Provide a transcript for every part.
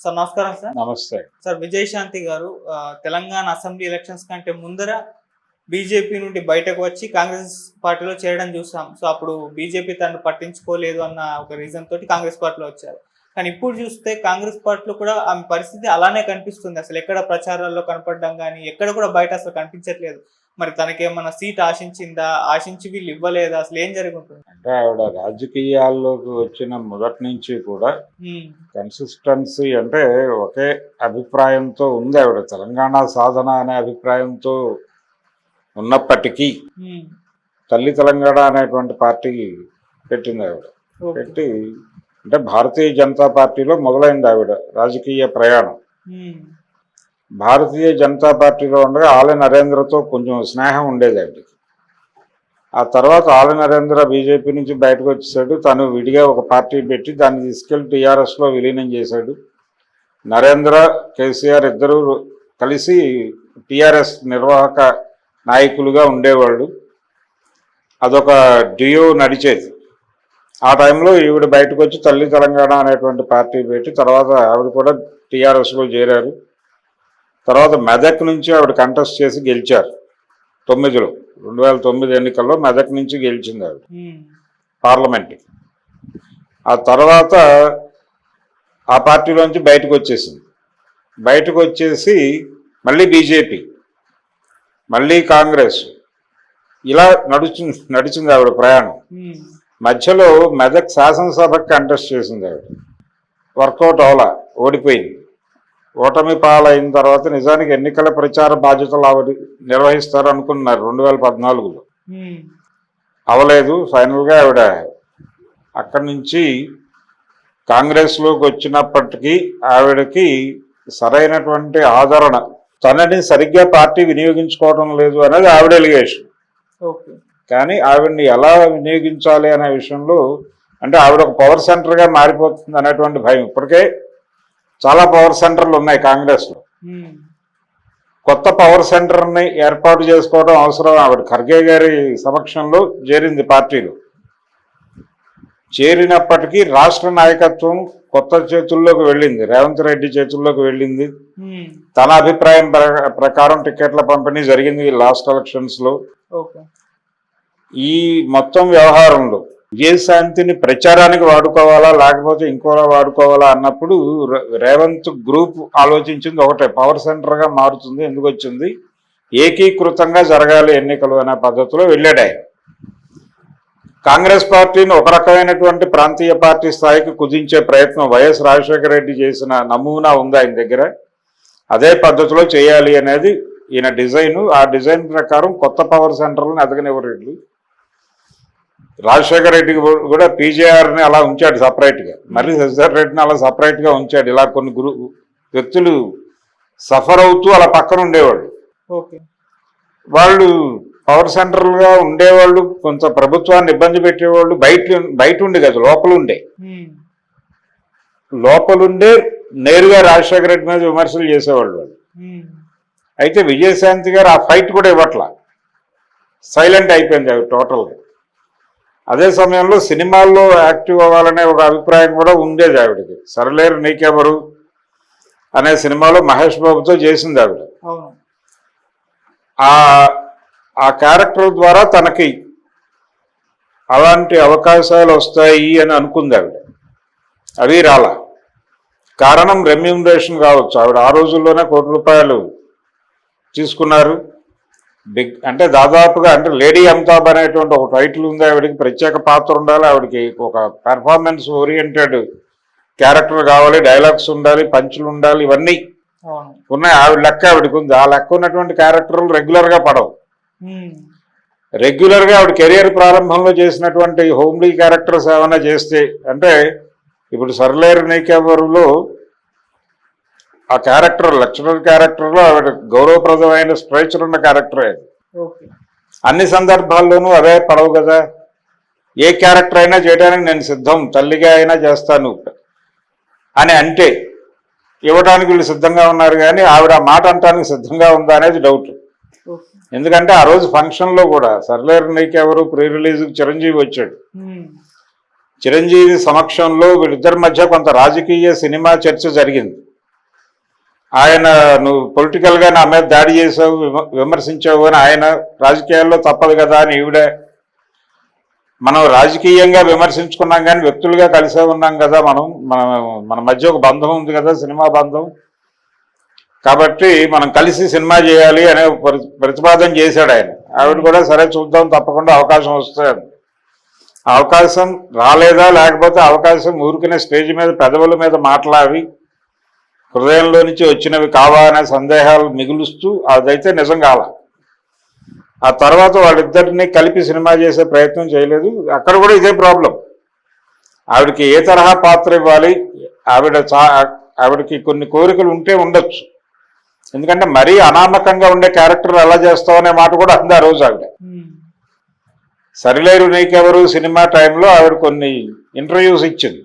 Sir నమస్కారం sir. నమస్తే sir Vijayashanti గారు తెలంగాణ అసెంబ్లీ ఎలక్షన్స్ కంటే ముందర బీజేపీ నుండి బయటకు వచ్చి కాంగ్రెస్ పార్టీలో చేరడం చూసాం. సో అప్పుడు బీజేపీ తనను పట్టించుకోలేదు అన్న ఒక రీజన్ తోటి కాంగ్రెస్ పార్టీలో వచ్చారు. కానీ ఇప్పుడు చూస్తే కాంగ్రెస్ పార్టీలో కూడా ఆమె పరిస్థితి అలానే కనిపిస్తుంది. అసలు ఎక్కడ ప్రచారాల్లో కనపడడం కానీ ఎక్కడ కూడా బయట అసలు కనిపించట్లేదు. మరి తనకేమన్నా సీట్ ఆశించిందా, ఆశించి వీళ్ళు ఇవ్వలేదా, అసలు ఏం జరుగుతుంది? అంటే ఆవిడ రాజకీయాల్లోకి వచ్చిన మొదటి నుంచి కూడా కన్సిస్టెన్సీ అంటే ఒకే అభిప్రాయంతో ఉంది. ఆవిడ తెలంగాణ సాధన అనే అభిప్రాయంతో ఉన్నప్పటికీ తల్లి తెలంగాణ అనేటువంటి పార్టీ పెట్టింది ఆవిడ. పెట్టి అంటే భారతీయ జనతా పార్టీలో మొదలైంది ఆవిడ రాజకీయ ప్రయాణం. భారతీయ జనతా పార్టీలో ఉండగా ఆల నరేంద్రతో కొంచెం స్నేహం ఉండేది ఆవిడకి. ఆ తర్వాత ఆల నరేంద్ర బీజేపీ నుంచి బయటకు వచ్చేసాడు. తను విడిగా ఒక పార్టీ పెట్టి దాన్ని తీసుకెళ్లి టీఆర్ఎస్లో విలీనం చేశాడు. నరేంద్ర, కేసీఆర్ ఇద్దరూ కలిసి టీఆర్ఎస్ నిర్వాహక నాయకులుగా ఉండేవాళ్ళు. అదొక డ్యూయో నడిచేది. ఆ టైంలో ఈవిడ బయటకు వచ్చి తల్లి తెలంగాణ అనేటువంటి పార్టీ పెట్టి తర్వాత ఆవిడ కూడా టీఆర్ఎస్లో చేరారు. తర్వాత మెదక్ నుంచి ఆవిడ కంటెస్ట్ చేసి గెలిచారు. 2009 ఎన్నికల్లో మెదక్ నుంచి గెలిచింది ఆవిడ పార్లమెంట్కి. ఆ తర్వాత ఆ పార్టీలోంచి బయటకు వచ్చేసింది. బయటకు వచ్చేసి మళ్ళీ బీజేపీ, మళ్ళీ కాంగ్రెస్, ఇలా నడిచింది ఆవిడ ప్రయాణం. మధ్యలో మెదక్ శాసనసభకి కంటెస్ట్ చేసింది ఆవిడ. వర్కౌట్ అవలా, ఓడిపోయింది. ఓటమి పాలైన తర్వాత నిజానికి ఎన్నికల ప్రచార బాధ్యతలు ఆవిడ నిర్వహిస్తారు అనుకున్నారు 2014లో. అవలేదు. ఫైనల్గా ఆవిడ అక్కడి నుంచి కాంగ్రెస్లోకి వచ్చినప్పటికీ ఆవిడకి సరైనటువంటి ఆదరణ, తనని సరిగ్గా పార్టీ వినియోగించుకోవడం లేదు అనేది ఆవిడ ఎలిగేషన్. కానీ ఆవిడ్ని ఎలా వినియోగించాలి అనే విషయంలో అంటే ఆవిడ ఒక పవర్ సెంటర్గా మారిపోతుంది అనేటువంటి భయం. ఇప్పటికే చాలా పవర్ సెంటర్లు ఉన్నాయి కాంగ్రెస్లో. కొత్త పవర్ సెంటర్ని ఏర్పాటు చేసుకోవడం అవసరం. ఆవిడ ఖర్గే గారి సమక్షంలో చేరింది పార్టీలో. చేరినప్పటికీ రాష్ట్ర నాయకత్వం కొత్త చేతుల్లోకి వెళ్ళింది, రేవంత్ రెడ్డి చేతుల్లోకి వెళ్ళింది. తన అభిప్రాయం ప్రకారం టికెట్ల పంపిణీ జరిగింది లాస్ట్ ఎలక్షన్స్లో. ఈ మొత్తం వ్యవహారంలో విజయశాంతిని ప్రచారానికి వాడుకోవాలా లేకపోతే ఇంకోలా వాడుకోవాలా అన్నప్పుడు రేవంత్ గ్రూప్ ఆలోచించింది ఒకటే, పవర్ సెంటర్గా మారుతుంది, ఎందుకు వచ్చింది, ఏకీకృతంగా జరగాలి ఎన్నికలు అనే పద్ధతిలో వెళ్ళాడు ఆయన. కాంగ్రెస్ పార్టీని ఒక రకమైనటువంటి ప్రాంతీయ పార్టీ స్థాయికి కుదించే ప్రయత్నం వైఎస్ రాజశేఖర రెడ్డి చేసిన నమూనా ఉంది ఆయన దగ్గర. అదే పద్ధతిలో చేయాలి అనేది ఈయన డిజైను. ఆ డిజైన్ ప్రకారం కొత్త పవర్ సెంటర్లను ఎదగనివ్వరు. రాజశేఖర రెడ్డికి కూడా పీజేఆర్ని అలా ఉంచాడు సపరేట్గా, మరి శశిధర్ రెడ్డిని అలా సపరేట్గా ఉంచాడు. ఇలా కొన్ని వ్యక్తులు సఫర్ అవుతూ అలా పక్కన ఉండేవాళ్ళు. వాళ్ళు పవర్ సెంటర్లుగా ఉండేవాళ్ళు, కొంత ప్రభుత్వాన్ని ఇబ్బంది పెట్టేవాళ్ళు. బయట ఉండే కదా, లోపలుండే నేరుగా రాజశేఖర రెడ్డి మీద విమర్శలు చేసేవాళ్ళు వాళ్ళు. అయితే విజయశాంతి గారు ఆ ఫైట్ కూడా ఇవ్వట్లా, సైలెంట్ అయిపోయింది అవి టోటల్గా. అదే సమయంలో సినిమాల్లో యాక్టివ్ అవ్వాలనే ఒక అభిప్రాయం కూడా ఉండేది ఆవిడకి. సరలేరు నీకెవరు అనే సినిమాలో మహేష్ బాబుతో చేసింది ఆవిడ. ఆ క్యారెక్టర్ ద్వారా తనకి అలాంటి అవకాశాలు వస్తాయి అని అనుకుంది ఆవిడ. అవి రాలా. కారణం రెమ్యూనరేషన్ కావచ్చు. ఆవిడ ఆ రోజుల్లోనే ₹1 కోటి తీసుకున్నారు. అంటే దాదాపుగా అంటే లేడీ అమితాబ్ అనేటువంటి ఒక టైటిల్ ఉంది ఆవిడకి, ప్రత్యేక పాత్ర ఉండాలి ఆవిడకి, ఒక పెర్ఫార్మెన్స్ ఓరియంటెడ్ క్యారెక్టర్ కావాలి, డైలాగ్స్ ఉండాలి, పంచులు ఉండాలి, ఇవన్నీ ఉన్నాయి. ఆవిడ లెక్క ఆవిడకి ఉంది. ఆ లెక్క ఉన్నటువంటి క్యారెక్టర్లు రెగ్యులర్గా పడవు. రెగ్యులర్గా ఆవిడ కెరియర్ ప్రారంభంలో చేసినటువంటి హోమ్లీ క్యారెక్టర్స్ ఏమైనా చేస్తే, అంటే ఇప్పుడు సర్లేరు నీకెవరులో ఆ క్యారెక్టర్ లెక్చరర్ క్యారెక్టర్లో ఆవిడ గౌరవప్రదమైన స్ట్రేచర్ ఉన్న క్యారెక్టరే. అన్ని సందర్భాల్లోనూ అవే పడవు కదా. ఏ క్యారెక్టర్ అయినా చేయడానికి నేను సిద్ధం, తల్లిగా అయినా చేస్తాను అని అంటే ఇవ్వడానికి వీళ్ళు సిద్ధంగా ఉన్నారు. కానీ ఆవిడ ఆ మాట అంటానికి సిద్ధంగా ఉందా అనేది డౌట్. ఎందుకంటే ఆ రోజు ఫంక్షన్లో కూడా సర్లేరు నీకెవరు ప్రీ రిలీజ్కి చిరంజీవి వచ్చాడు. చిరంజీవి సమక్షంలో వీళ్ళిద్దరి మధ్య కొంత రాజకీయ సినిమా చర్చ జరిగింది. ఆయన నువ్వు పొలిటికల్గా నా మీద దాడి చేసావు విమర్శించావు అని ఆయన రాజకీయాల్లో తప్పదు కదా అని ఈవిడ మనం రాజకీయంగా విమర్శించుకున్నాం కానీ వ్యక్తులుగా కలిసే ఉన్నాం కదా మన మధ్య ఒక బంధం ఉంది కదా సినిమా బంధం కాబట్టి మనం కలిసి సినిమా చేయాలి అనే ప్రతిపాదన చేశాడు ఆయన ఆవిడ కూడా సరే చూద్దాం తప్పకుండా అవకాశం వస్తుంది అవకాశం రాలేదా లేకపోతే అవకాశం ఊరికినే స్టేజ్ మీద పెదవుల మీద మాట్లాడి హృదయంలో నుంచి వచ్చినవి కావా అనే సందేహాలు మిగులుస్తూ అదైతే నిజం కాల ఆ తర్వాత వాళ్ళిద్దరిని కలిపి సినిమా చేసే ప్రయత్నం చేయలేదు అక్కడ కూడా ఇదే ప్రాబ్లం ఆవిడకి ఏ తరహా పాత్ర ఇవ్వాలి ఆవిడకి కొన్ని కోరికలు ఉంటే ఉండొచ్చు ఎందుకంటే మరీ అనామకంగా ఉండే క్యారెక్టర్ ఎలా చేస్తావు అనే మాట కూడా అంది ఆ రోజు ఆవిడ సరిలేరు నీకెవరు సినిమా టైంలో ఆవిడ కొన్ని ఇంటర్వ్యూస్ ఇచ్చింది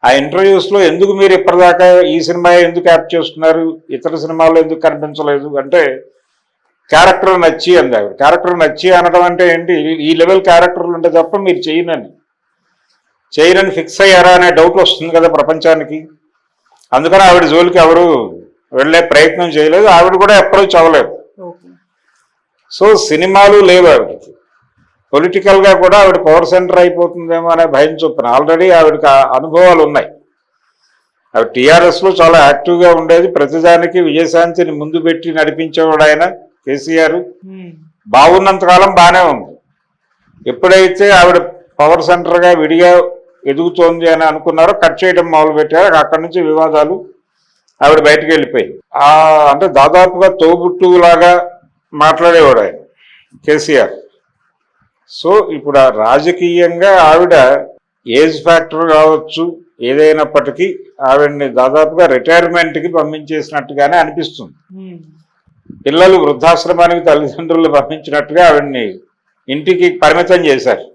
ఆ ఇంటర్వ్యూస్లో ఎందుకు మీరు ఇప్పటిదాకా ఈ సినిమా ఎందుకు యాక్ట్ చేస్తున్నారు ఇతర సినిమాల్లో ఎందుకు కనిపించలేదు అంటే క్యారెక్టర్ నచ్చి అంది ఆవిడ క్యారెక్టర్ నచ్చి అనడం అంటే ఏంటి ఈ లెవెల్ క్యారెక్టర్లు ఉంటే తప్ప మీరు చేయనని ఫిక్స్ అయ్యారా అనే డౌట్ వస్తుంది కదా ప్రపంచానికి అందుకని ఆవిడ జోలికి ఎవరు వెళ్ళే ప్రయత్నం చేయలేదు ఆవిడ కూడా అప్రోచ్ అవ్వలేదు సో సినిమాలు లేవు ఆవిడకి పొలిటికల్గా కూడా ఆవిడ పవర్ సెంటర్ అయిపోతుందేమో అనే భయం చొప్పున ఆల్రెడీ ఆవిడకి అనుభవాలు ఉన్నాయి ఆవిడ టీఆర్ఎస్లో చాలా యాక్టివ్గా ఉండేది ప్రతిదానికి విజయశాంతిని ముందు పెట్టి నడిపించేవాడు ఆయన కేసీఆర్ బాగున్నంతకాలం బాగానే ఉంది ఎప్పుడైతే ఆవిడ పవర్ సెంటర్గా విడిగా ఎదుగుతోంది అని అనుకున్నారో కట్ చేయడం మొదలుపెట్టారు అక్కడి నుంచి వివాదాలు ఆవిడ బయటకు వెళ్ళిపోయింది అంటే దాదాపుగా తోబుట్టులాగా మాట్లాడేవాడు ఆయన కేసీఆర్ సో ఇప్పుడు ఆ రాజకీయంగా ఆవిడ ఏజ్ ఫ్యాక్టర్ కావచ్చు ఏదైనప్పటికీ ఆవిడని దాదాపుగా రిటైర్మెంట్కి పంపించేసినట్టుగానే అనిపిస్తుంది పిల్లలు వృద్ధాశ్రమానికి తల్లిదండ్రులు పంపించినట్టుగా ఆవిడ్ని ఇంటికి పరిమితం చేశారు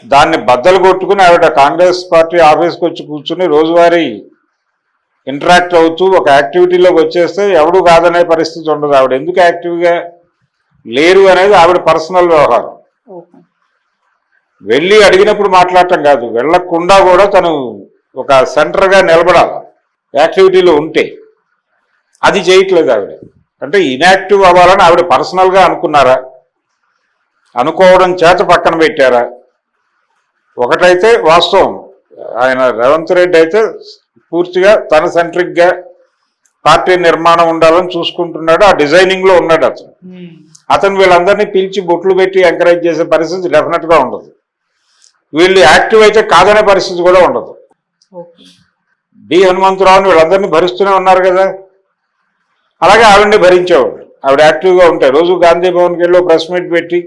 దాన్ని బద్దలు కొట్టుకుని ఆవిడ కాంగ్రెస్ పార్టీ ఆఫీస్కి వచ్చి కూర్చుని రోజువారీ ఇంటరాక్ట్ అవుతూ ఒక యాక్టివిటీలోకి వచ్చేస్తే ఎవడు కాదనే పరిస్థితి ఉండదు ఆవిడ ఎందుకు యాక్టివ్గా లేరు అనేది ఆవిడ పర్సనల్ వ్యవహారం వెళ్ళి అడిగినప్పుడు మాట్లాడటం కాదు వెళ్ళకుండా కూడా తను ఒక సెంటర్గా నిలబడాలి యాక్టివిటీలో ఉంటే అది చేయట్లేదు ఆవిడ అంటే ఇన్యాక్టివ్ అవ్వాలని ఆవిడ పర్సనల్గా అనుకున్నారా అనుకోవడం చేత పక్కన పెట్టారా ఒకటైతే వాస్తవం ఆయన రేవంత్ రెడ్డి అయితే పూర్తిగా తన సెంట్రిక్గా పార్టీ నిర్మాణం ఉండాలని చూసుకుంటున్నాడు ఆ డిజైనింగ్లో ఉన్నాడు అతను వీళ్ళందరినీ పిలిచి బొట్లు పెట్టి ఎంకరేజ్ చేసే పరిస్థితి డెఫినెట్గా ఉండదు వీళ్ళు యాక్టివ్ అయితే కాదనే పరిస్థితి కూడా ఉండదు డి హనుమంతరావుని వీళ్ళందరినీ భరిస్తూనే ఉన్నారు కదా అలాగే ఆవిడని భరించేవాడు ఆవిడ యాక్టివ్గా ఉంటాయి రోజు గాంధీ భవన్కి వెళ్ళి ప్రెస్ మీట్ పెట్టి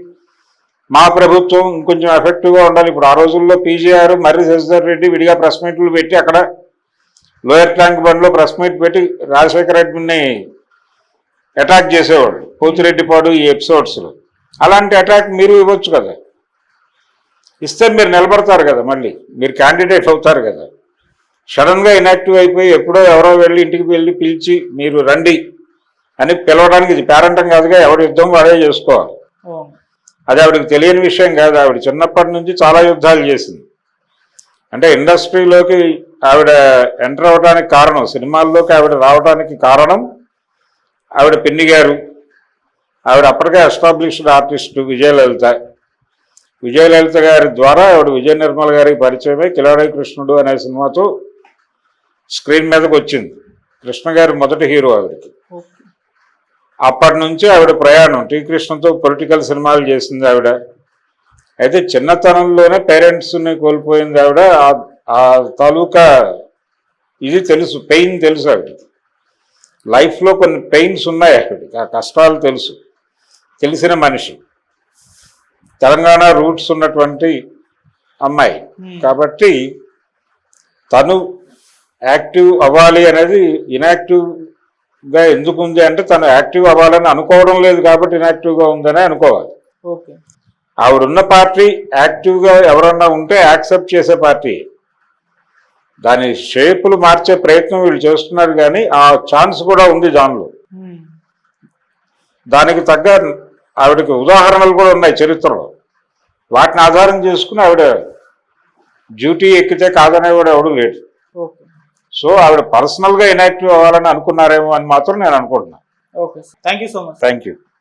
మా ప్రభుత్వం ఇంకొంచెం ఎఫెక్టివ్గా ఉండాలి ఇప్పుడు ఆ రోజుల్లో పీజీఆర్ మర్రి శశిధర్ రెడ్డి విడిగా ప్రెస్ మీట్లు పెట్టి అక్కడ లోయర్ ట్యాంక్ బండ్లో ప్రెస్ మీట్ పెట్టి రాజశేఖర రెడ్డిని అటాక్ చేసేవాడు పోతిరెడ్డిపాడు ఈ ఎపిసోడ్స్లో అలాంటి అటాక్ మీరు ఇవ్వచ్చు కదా ఇస్తే మీరు నిలబడతారు కదా మళ్ళీ మీరు క్యాండిడేట్ అవుతారు కదా సడన్గా ఇన్యాక్టివ్ అయిపోయి ఎప్పుడో ఎవరో వెళ్ళి ఇంటికి వెళ్ళి పిలిచి మీరు రండి అని పిలవడానికి ఇది పేరంటం కాదుగా ఎవరి యుద్ధం వాడే చేసుకోవాలి అది ఆవిడకి తెలియని విషయం కాదు ఆవిడ చిన్నప్పటి నుంచి చాలా యుద్ధాలు చేసింది అంటే ఇండస్ట్రీలోకి ఆవిడ ఎంటర్ అవ్వడానికి కారణం సినిమాల్లోకి ఆవిడ రావడానికి కారణం ఆవిడ పిన్ని గారు ఆవిడ అప్పటికే ఎస్టాబ్లిష్డ్ ఆర్టిస్టు విజయలలిత గారి ద్వారా ఆవిడ విజయ నిర్మల్ గారికి పరిచయమై కిలాడి కృష్ణుడు అనే సినిమాతో స్క్రీన్ మీదకి వచ్చింది కృష్ణ గారి మొదటి హీరో ఆవిడకి అప్పటి నుంచి ఆవిడ ప్రయాణం టీ కృష్ణతో పొలిటికల్ సినిమాలు చేసింది ఆవిడ అయితే చిన్నతనంలోనే పేరెంట్స్ని కోల్పోయింది ఆవిడ ఆ తాలూకా ఇది తెలుసు పెయిన్ తెలుసు ఆవిడకి లైఫ్లో కొన్ని పెయిన్స్ ఉన్నాయి ఆవిడకి ఆ కష్టాలు తెలిసిన మనిషి తెలంగాణ రూట్స్ ఉన్నటువంటి అమ్మాయి కాబట్టి తను యాక్టివ్ అవ్వాలి అనేది ఇన్యాక్టివ్గా ఎందుకు ఉంది అంటే తను యాక్టివ్ అవ్వాలని అనుకోవడం లేదు కాబట్టి ఇన్యాక్టివ్గా ఉందని అనుకోవాలి ఆవిడున్న పార్టీ యాక్టివ్గా ఎవరన్నా ఉంటే యాక్సెప్ట్ చేసే పార్టీ దాని షేపులు మార్చే ప్రయత్నం వీళ్ళు చేస్తున్నారు కానీ ఆ ఛాన్స్ కూడా ఉంది దానిలో దానికి తగ్గ ఆవిడకి ఉదాహరణలు కూడా ఉన్నాయి చరిత్రలో వాటిని ఆధారం చేసుకుని ఆవిడ డ్యూటీ ఎక్కితే కాదనేవాడు ఎవడు లేడు సో ఆవిడ పర్సనల్గా ఇనాక్టివ్ అవ్వాలని అనుకున్నారేమో అని మాత్రం నేను అనుకుంటున్నాను. Okay sir, thank you so much. Thank you.